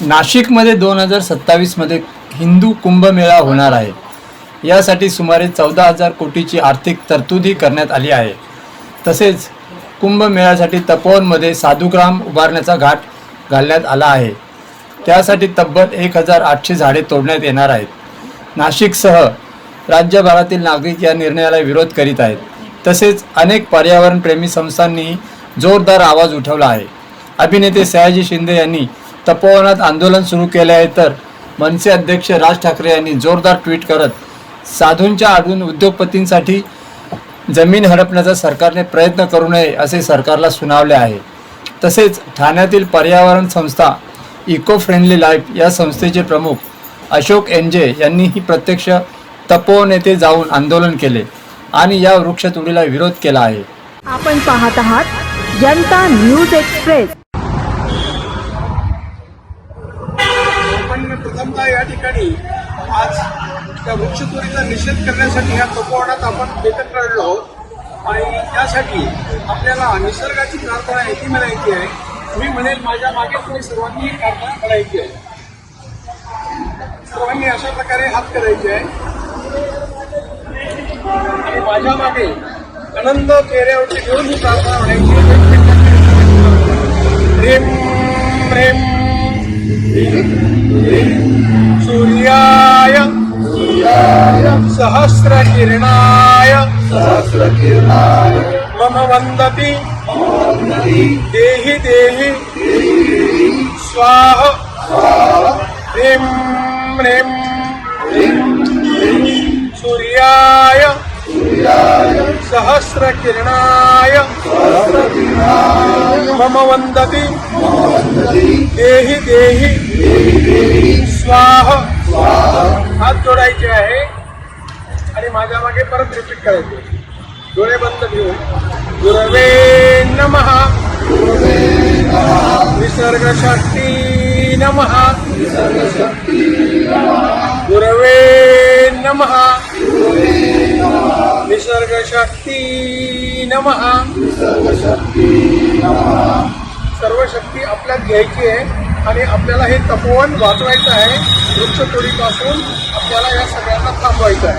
नाशिकमध्ये 2027मध्ये हिंदू कुंभमेळा होणार आहे. यासाठी सुमारे 14,000 कोटीची आर्थिक तरतूदही करण्यात आली आहे. तसेच कुंभमेळ्यासाठी तपोवनमध्ये साधुग्राम उभारण्याचा घाट घालण्यात आला आहे. त्यासाठी तब्बल 1,800 झाडे तोडण्यात येणार आहेत. नाशिकसह राज्यभरातील नागरिक या निर्णयाला विरोध करीत आहेत. तसेच अनेक पर्यावरणप्रेमी संस्थांनी जोरदार आवाज उठवला आहे. अभिनेते सयाजी शिंदे यांनी तपोवनात आंदोलन सुरू केले आहे, तर मनसे अध्यक्ष राज ठाकरे यांनी जोरदार ट्विट करत साधूंच्या आडून उद्योगपतींसाठी जमीन हडपण्याचा सरकारने प्रयत्न करू नये असे सरकारला सुनावले आहे. तसेच ठाण्यातील पर्यावरण संस्था इको फ्रेंडली लाईफ या संस्थेचे प्रमुख अशोक एनजे यांनीही प्रत्यक्ष तपोवन येथे जाऊन आंदोलन केले आणि या वृक्षतोडीला विरोध केला आहे. आपण पाहत आहात जनता न्यूज एक्सप्रेस. आपण प्रथमतः या ठिकाणी आज त्या वृक्षतोडीचा निषेध करण्यासाठी ह्या तपोवनात आपण एकत्र आलेलो आहोत आणि त्यासाठी आपल्याला निसर्गाची प्रार्थना याची म्हणायची आहे. मी म्हणेल माझ्या मागे तुम्ही सर्वांनी प्रार्थना करायची आहे. सर्वांनी अशा प्रकारे हात करायचे आहे आणि माझ्या मागे आनंद चेहऱ्यावरती घेऊन ही प्रार्थना म्हणायची आहे. प्रेम प्रेम सूर्याय सहस्रकिरणाय मम वन्दति देहि देहि स्वाहा ह्रीं ह्रीं सूर्याय सहस्रकिरणाय मम वन्दति देहि देहि स्वाहा. हात जोडायचे आहे आणि माझ्या मागे परत रिपीट करायचे. डोळे बंद ठेवून गुरवे नमः निसर्ग शक्ती नमः गुरवे नमः निसर्ग शक्ती नमः. सर्व शक्ती आपल्यात घ्यायची आहे आणि आपल्याला हे तपोवन वाचवायचं आहे. वृक्षतोडीपासून आपल्याला या सगळ्यांना थांबवायचं आहे.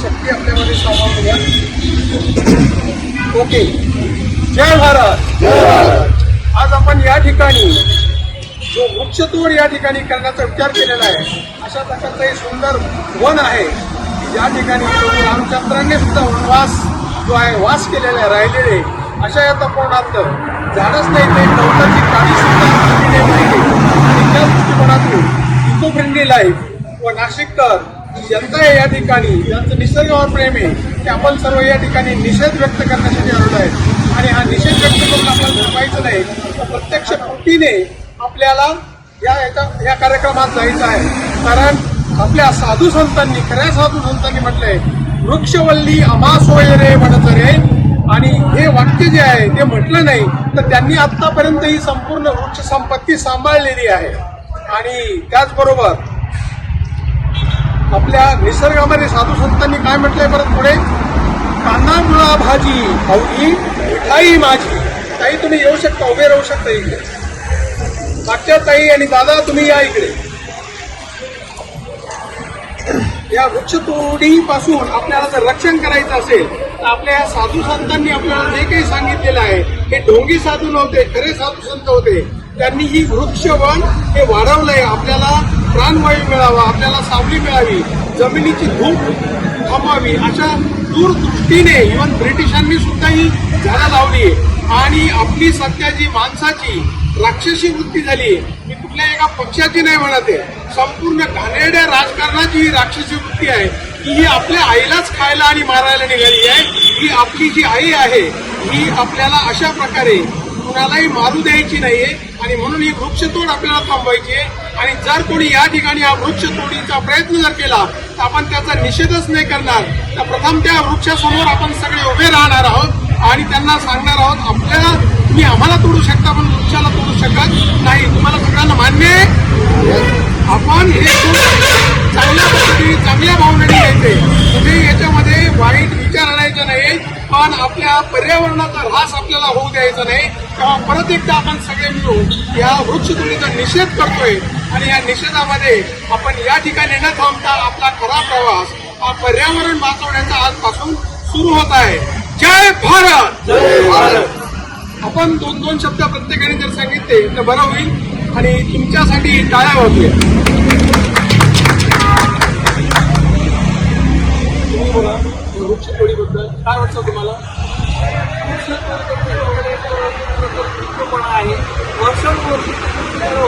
शक्ती आपल्यामध्ये सामावून घ्या. ओके. जय भारत. आज आपण या ठिकाणी जो वृक्षतोड या ठिकाणी करण्याचा विचार केलेला आहे, अशा प्रकारचं हे सुंदर वन आहे. या ठिकाणी रामचंद्रांनी सुद्धा वनवास जो आहे वास केलेला आहे राहिलेले. अशा या तपोवनातलं झाडच नाही ते गवताची काळी सुद्धा आणि त्या दृष्टिकोनातून इको फ्रेंडली लाईफ व नाशिककर जनता आहे या ठिकाणी ज्यांचं निसर्गावर प्रेम आहे ते आपण सर्व या ठिकाणी निषेध व्यक्त करण्यासाठी आलेलो आहे. आणि हा निषेध व्यक्त करून आपल्याला थांबायचं नाही, तर प्रत्यक्ष कृतीने आपल्याला या कार्यक्रमात जायचं आहे. कारण आपल्या साधू संतांनी, खऱ्या साधू संतांनी म्हटलंय वृक्षवल्ली अमासोय रे म्हणत रे. आणि हे वाक्य जे आहे ते म्हटलं नाही तर त्यांनी आत्तापर्यंत ही संपूर्ण वृक्ष संपत्ती सांभाळलेली आहे. आणि त्याचबरोबर आपल्या निसर्गामध्ये साधू संतांनी काय म्हटलंय परत पुढे, कांदा मुळा भाजी अवघी मिठाई माझी. ताई तुम्ही येऊ शकता, उभे राहू शकता इकडे. मागच्या ताई आणि दादा तुम्ही या इकडे. या वृक्षतोडीपासून आपल्याला जर रक्षण करायचं असेल तर आपल्या या साधू संतांनी आपल्याला जे काही सांगितलेलं आहे, हे ढोंगी साधू नव्हते, खरे साधू संत होते. त्यांनी ही वृक्षवन हे वाढवलंय. आपल्याला प्राणवायू मिळावा, आपल्याला सावली मिळावी, जमिनीची धूप थांबवावी, अशा दूरदृष्टीने इव्हन ब्रिटिशांनी सुद्धा ही झाडं लावली. आणि आपली सध्या जी माणसाची राक्षसी वृत्ती झाली, ही कुठल्या एका पक्षाची नाही म्हणत आहे, संपूर्ण घाणेरड्या राजकारणाची ही राक्षसी वृत्ती आहे की ही आपल्या आईलाच खायला आणि मारायला निघाली आहे. ही आपली जी आई आहे ही आपल्याला अशा प्रकारे कुणालाही मारू द्यायची नाहीये. आणि म्हणून ही वृक्षतोड आपल्याला थांबवायची आहे. आणि जर कोणी या ठिकाणी हा वृक्षतोडीचा प्रयत्न जर केला तर आपण त्याचा निषेधच नाही करणार. तर प्रथम त्या वृक्षासमोर आपण सगळे उभे राहणार आहोत आणि त्यांना सांगणार आहोत, आपल्याला तुम्ही आम्हाला तोडू शकता पण वृक्षाला तोडू शकत नाही. तुम्हाला सगळ्यांना मान्य आहे? आपण हे चांगल्या पद्धतीने चांगल्या भावनेने घ्यायचे. तुम्ही याच्यामध्ये वाईट विचार आणायचे नाही. आपण आपल्या पर्यावरणाचा ऱ्हास आपल्याला होऊ द्यायचा नाही, तेव्हा परत एकदा आपण सगळे मिळून या वृक्षतोडीचा निषेध करतोय आणि या निषेधामध्ये आपण या ठिकाणी न थांबता आपला खरा प्रवास हा पर्यावरण वाचवण्याचा आजपासून सुरू होत आहे. जय भारत. जय भारत. आपण दोन शब्द प्रत्येकाने जर सांगितले तर बरं होईल आणि तुमच्यासाठी टाळ्या वाजूया. बोला वृक्षतोडीबद्दल काय वाटतं तुम्हाला? आहे वर्षानुवर्षी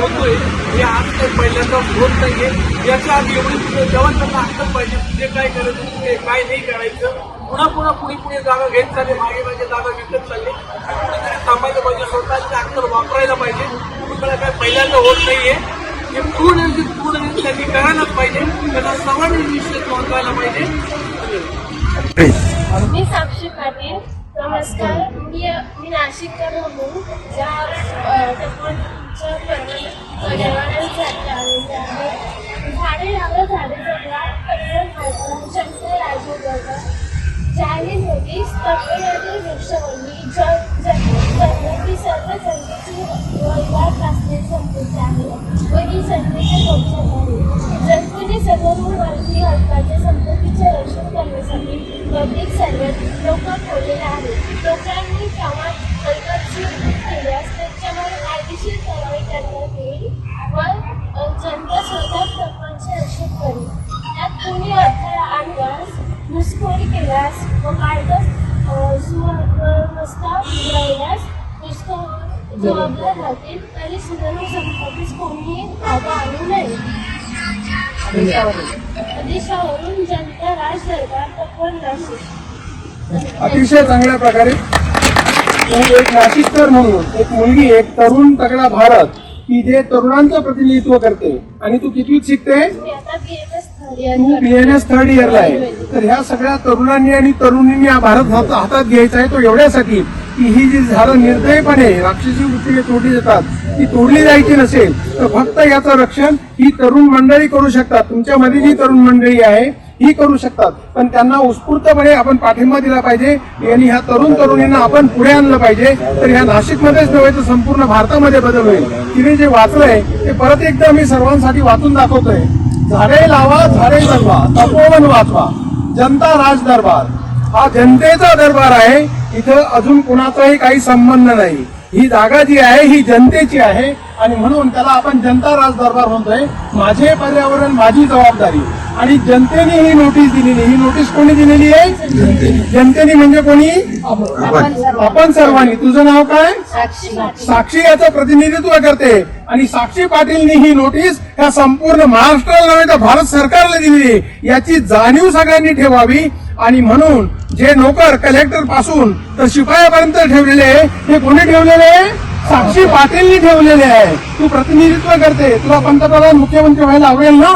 होतोय हे आज काही पहिल्यांदा होत नाहीये. याच्या आधी एवढी जेव्हा त्यांना अक्कल पाहिजे जे काय करायचं ते काय नाही करायचं, पुढे जागा घेत चालले, मागे जागा विकत चालली. कुठेतरी थांबायला पाहिजे, स्वतःची अक्कल वापरायला पाहिजे. तुम्हाला काय पहिल्यांदा होत नाहीये, हे पूर्ण त्यांनी करायलाच पाहिजे. त्यांना सर्वांनी निश्चित नोंदवायला पाहिजे. मी साक्षी पाटील. नमस्कार. मी नाशिककर म्हणून पर्यावरणासाठी आलेले आहे. झाडे लावा, झाडे जगवा, शंकर राजू जगवा. जाहीर नोटीस तमिळनाडू वृक्षवल्ली जंगलातील सर्व जंगलाची वहिवाट असणे संपूर्ण आहे व ही जंगलाचे नुकसान आहे. जंतूंनी सर्वभूम मालकी हक्काच्या संपत्तीचे रक्षण करण्यासाठी पब्लिक सर्वंट लोक ठेवलेले आहेत. लोकांनी कामात हलगर्जी केल्यास त्यांच्यावर कायदेशीर कारवाई करण्यात येईल व जनता स्वतः प्रपंच रक्षण करेल. त्यात कोणी अडथळा आणल्यास, घुसखोरी केल्यास व कायदा सुव्यवस्था राहिल्यास जबाबदार राहतील. तरी सुधारणा संपत्तीस कोणीही बाधा आणू नये. देशावरून जनता राज दरबार तत्पर नाशिक. अतिशय चांगल्या प्रकारे एक नाशिककर म्हणून एक मुलगी, एक तरुण तगडा भारत की जे तरुणांचं प्रतिनिधित्व करते. आणि तू कितवीत शिकते? मी आता तू BNS थर्ड इयरला आहे. तर ह्या सगळ्या तरुणांनी आणि तरुणींनी हा भारत हातात घ्यायचा आहे. तो एवढ्यासाठी की ही जी झाडं निर्दयपणे राक्षसी वृत्तीने तोडली जातात ती तोडली जायची नसेल तर फक्त याचं रक्षण ही तरुण मंडळी करू शकतात. तुमच्यामध्ये जी तरुण मंडळी आहे ही करू शकतात, पण त्यांना उत्स्फूर्तपणे आपण पाठिंबा दिला पाहिजे आणि ह्या तरुणींना आपण पुढे आणलं पाहिजे. तर ह्या नाशिकमध्येच नव्हे तर संपूर्ण भारतामध्ये बदल होईल. तिने जे वाचलंय ते परत एकदा मी सर्वांसाठी वाचून दाखवतोय. झाडे लावा, झाडे जगवा, तपोवन वाचवा, जनता राज दरबार. हा जनतेचा दरबार आहे. इथं अजून कुणाचाही काही संबंध नाही. ही जागा जी आहे ही जनतेची आहे आणि म्हणून त्याला आपण जनता राज दरबार म्हणतोय. माझे पर्यावरण माझी जबाबदारी. आणि जनतेने ही नोटीस दिलेली, ही नोटीस कोणी दिलेली आहे? जनतेने म्हणजे कोणी? आपण सर्वांनी. तुझं नाव काय? साक्षी याचं प्रतिनिधित्व करते आणि साक्षी पाटीलनी ही नोटीस ह्या संपूर्ण महाराष्ट्राला नव्हे तर भारत सरकारला दिलेली. याची जाणीव सगळ्यांनी ठेवावी. आणि म्हणून जे नोकर कलेक्टर पासून तर शिपायापर्यंत ठेवलेले हे कोणी ठेवलेले आहे? साक्षी पाटीलनी ठेवलेले आहे. तू प्रतिनिधित्व करते. तुला पंतप्रधान मुख्यमंत्री व्हायला आवडेल ना?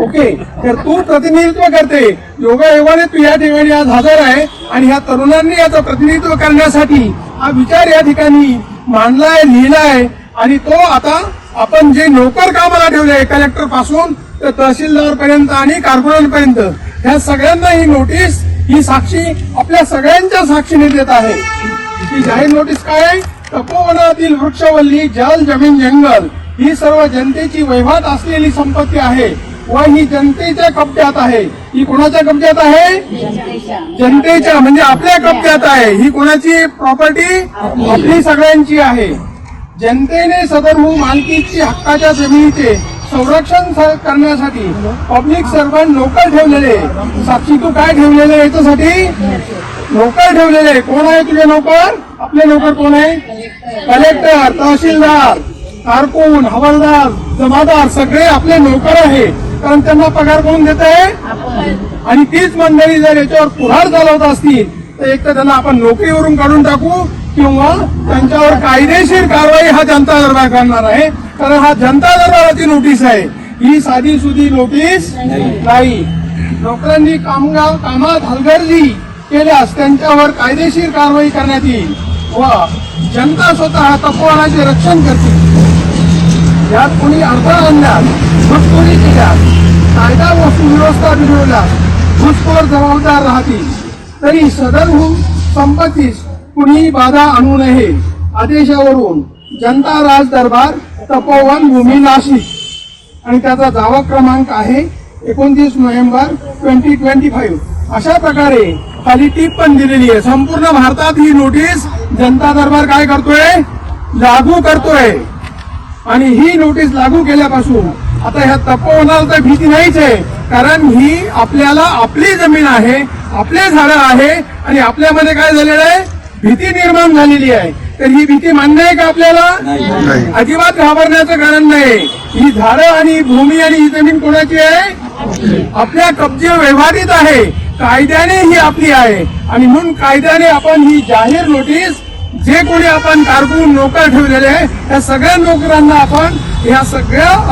ओके. तर तू प्रतिनिधित्व करते. योगायोगाने तू या ठिकाणी आज हजर आहे आणि ह्या तरुणांनी याचं प्रतिनिधित्व करण्यासाठी हा विचार या ठिकाणी मांडलाय, लिहिलाय. आणि तो आता आपण जे नोकर कामाला ठेवले कलेक्टर पासून तर तहसीलदार पर्यंत आणि कारपोरेटर पर्यंत ह्या सगळ्यांना ही नोटीस, ही साक्षी आपल्या सगळ्यांच्या साक्षीने देत आहे. ही जाहीर नोटीस काय? तपोवनातील वृक्षवल्ली, जल, जमीन, जंगल ही सर्व जनतेची वहिवाट असलेली संपत्ती आहे व ही जनतेच्या कब्जात आहे. ही कोणाच्या कब्जात आहे? जनतेच्या, म्हणजे आपल्या कब्जात आहे. ही कोणाची प्रॉपर्टी? आपली सगळ्यांची आहे. जनतेने सदरभू मालकीची हक्काच्या जमिनीचे संरक्षण करण्यासाठी पब्लिक सर्वंट नोकर ठेवलेले. साक्षी तू काय ठेवलेले याच्यासाठी? नोकर ठेवलेले. कोण आहे तुझे नोकर? आपले नोकर कोण आहे? कलेक्टर, तहसीलदार, कारकून, हवालदार, जमादार सगळे आपले नोकर आहे. कारण त्यांना पगार कोण देत आहे? आणि तीच मंडळी जर याच्यावर पुढार चालवत असतील तर एक तर त्यांना आपण नोकरीवरून काढून टाकू किंवा त्यांच्यावर कायदेशीर कारवाई हा जनता दरबार करणार आहे. कारण हा जनता दरबाराची नोटीस आहे. ही साधी सुधी नोटीस नाही. नोकरांनी कामात हलगर्जी केल्यास त्यांच्यावर कायदेशीर कारवाई करण्यात येईल व जनता स्वतः तपोवनाचे रक्षण करते. यात कोणी अडथळा आणल्यास, घुसखोरी केल्यास, कायदा व सुव्यवस्था बिघडवल्यास घुसखोर जबाबदार राहतील. तरी सदरहून संपत्तीस कुणी बाधा आणू नये आदेशावरून जनता राज दरबार तपोवन भूमी नाशिक आणि त्याचा दावा क्रमांक आहे 29 नोव्हेंबर 2025. अशा प्रकारे खाली टीप पण दिलेली आहे. संपूर्ण भारतात ही नोटीस जनता दरबार काय करतोय, लागू करतोय. आणि ही नोटीस लागू केल्यापासून आता ह्या तपोवनाला तर भीती नाहीच आहे, कारण ही आपल्याला आपली जमीन आहे, आपले झाडं आहे आणि आपल्यामध्ये काय झालेलं आहे, भीती निर्माण झालेली आहे. तर ही भीती मान्य आहे का आपल्याला? अजिबात घाबरण्याचं कारण नाही. ही झाडं आणि भूमी आणि ही जमीन कोणाची आहे? आपल्या कब्जे व्यवहारीत आहे, कायद्याने ही आपली आहे. आणि म्हणून कायद्याने आपण ही जाहीर नोटीस जे कोणी आपण कारकून नोकर ठेवलेले आहे त्या सगळ्या नोकरांना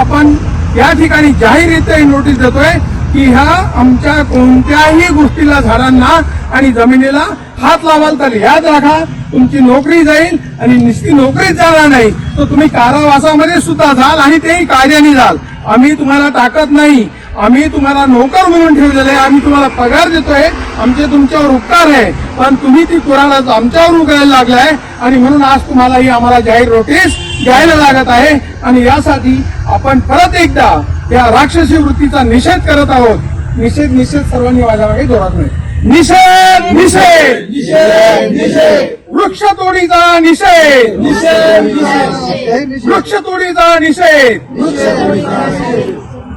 आपण या ठिकाणी जाहीररित्या ही नोटीस देतोय की ह्या आमच्या कोणत्याही गोष्टीला, झाडांना आणि जमिनीला हात लावाल तर याद राखा, तुमची नोकरी जाईल. आणि नुसती नोकरीच जाणार नाही तर तुम्ही कारावासामध्ये सुद्धा जाल आणि तेही कायद्याने जाल. आम्ही तुम्हाला टाकत नाही, आम्ही तुम्हाला नोकर म्हणून ठेवलेले आहे, आम्ही तुम्हाला पगार देतोय, आमचे तुमच्यावर उपकार आहे. पण तुम्ही ती कुऱ्हाड आमच्यावर उगायला लागलाय आणि म्हणून आज तुम्हाला ही आम्हाला जाहीर नोटीस द्यायला लागत आहे. आणि यासाठी आपण परत एकदा या राक्षसी वृत्तीचा निषेध करत आहोत. निषेध सर्वांनी माझ्या मागे जोरात नाही. निषेध वृक्षतोडीचा निषेध, वृक्षतोडीचा निषेध.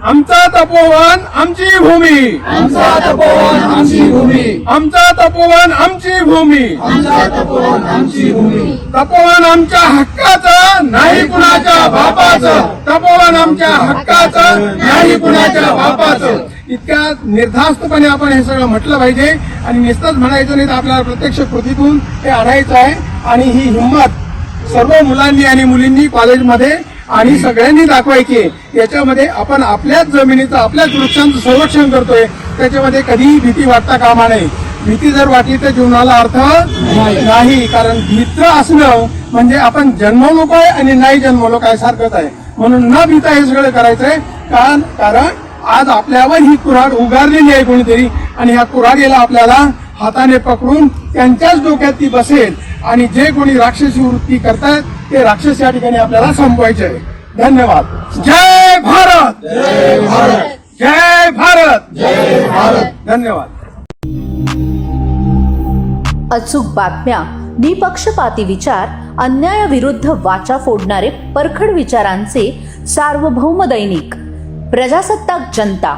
आमचा तपोवन आमची भूमी, आमचा तपोवन आमची भूमी, आमचा तपोवन आमची भूमी, आमचा तपोवन आमची भूमी. तपोवन आमच्या हक्काचं नाही कुणाच्या बापाचं, तपोवन आमच्या हक्काचं नाही कुणाच्या बापाचं. इतक्या निर्धास्तपणे आपण हे सगळं म्हटलं पाहिजे आणि नुसतंच म्हणायचं नाही तर आपल्याला प्रत्यक्ष कृतीतून हे आणायचं आहे. आणि ही हिंमत सर्व मुलांनी आणि मुलींनी कॉलेजमध्ये आणि सगळ्यांनी दाखवायची. याच्यामध्ये आपण आपल्याच जमिनीचं, आपल्याच वृक्षांचं संरक्षण करतोय, त्याच्यामध्ये कधीही भीती वाटता कामा नये. भीती जर वाटली तर जीवनाला अर्थ नाही. कारण मित्र असणं म्हणजे आपण जन्मलो काय आणि नाही जन्मलो काय सारखंच आहे. म्हणून न भीता हे सगळं करायचंय. कारण आज आपल्यावर ही कुऱ्हाड उगारलेली आहे कोणीतरी, आणि ह्या कुऱ्हाडीला आपल्याला हाताने पकडून त्यांच्याच डोक्यात ती बसेल. आणि जे कोणी राक्षसी वृत्ती करतायत ते राक्षस या ठिकाणी आपल्याला संपवायचे आहे. धन्यवाद. जय भारत, जय भारत, जय भारत, जय भारत. धन्यवाद. अचूक बातम्या, निपक्षपाती विचार, अन्यायाविरुद्ध वाचा फोडणारे परखड विचारांचे सार्वभौम दैनिक प्रजासत्ताक जनता.